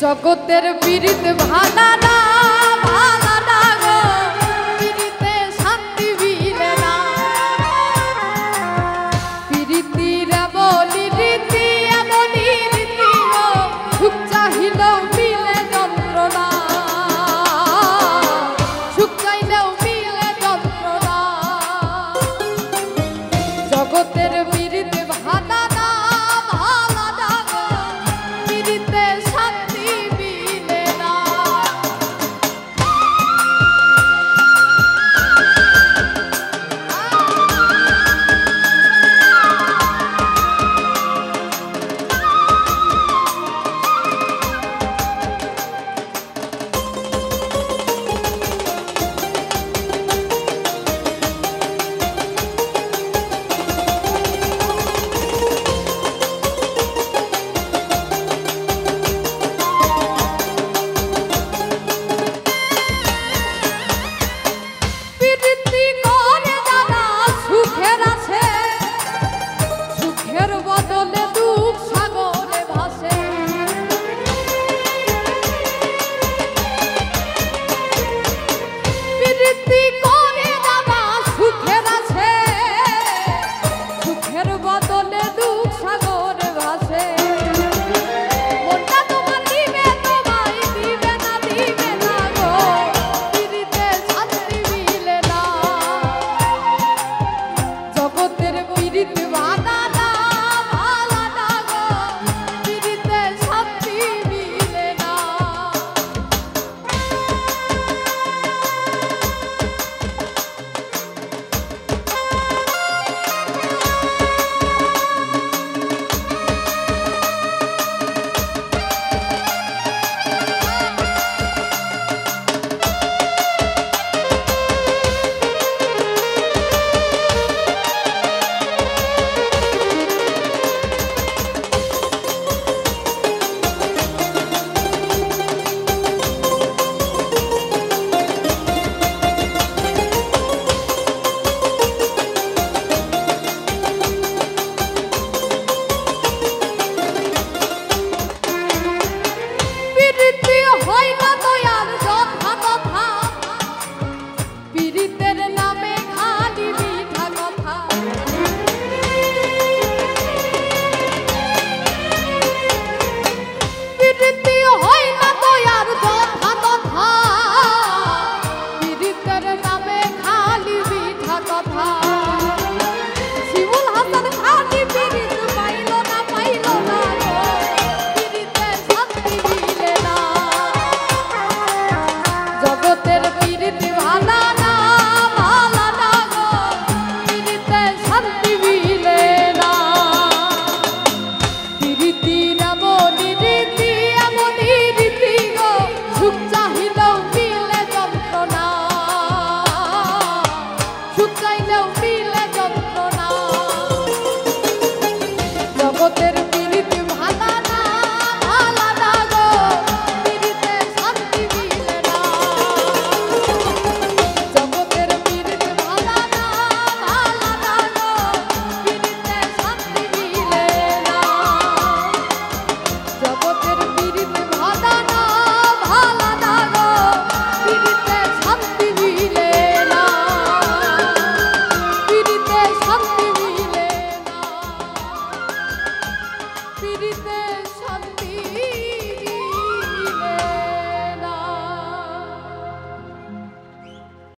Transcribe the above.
জগতের পীড়িত ভালা না ভালা না গো পীড়িতে শান্তি মিলে না পীড়িতির এমনই রীতি গো সুখ চাহিলেও মিলে যন্ত্রণা সুখ চাইলেও মিলে যন্ত্রণা জগতের পীড়িত ভালা না ভালা না গো পীড়িতে শান্তি মিলে না পীড়িতি করে যারা সুখের আছে সুখের বদলে দুঃখ সাগরে ভাসে পীড়িতি করে যারা সুখের আছে সুখের বদলে দুঃখ সাগরে ভাসে মনটা তোমার দিবে তোমায় দিবে না গো পীড়িতে শান্তি মিলে না জগতের পীড়িত ভালা না ভালা না গো পীড়িতে শান্তি মিলে না পীড়িতি হয় না দয়ার যথা কথা পীড়িতের নামে খালি মিঠা কথা পীড়িতি হয় না দয়ার যথা কথা পীড়িতের নামে খালি মিঠা কথা শিমুল হাসান খালি পীড়িত পাইল না গো পীড়িতে শান্তি মিলে না জগতের পীড়িত ভালা না ভালা না গো পীড়িতে শান্তি মিলে না পীড়িতির এমনই রীতি গো সুখ চাহিলেও মিলে যন্ত্রণা সুখ চাইলেও মিলে যন্ত্রণা জগতের পীড়িত ভালা না ভালা না গো পীড়িতে শান্তি মিলে না জগতের পীড়িত ভালা না ভালা না গো পীড়িতে শান্তি মিলে না জগতের পীড়িত ভালা না ভালা না গো পীড়িতে শান্তি মিলে না পীড়িতে শান্তি মিলে না পীড়িতে শান্তি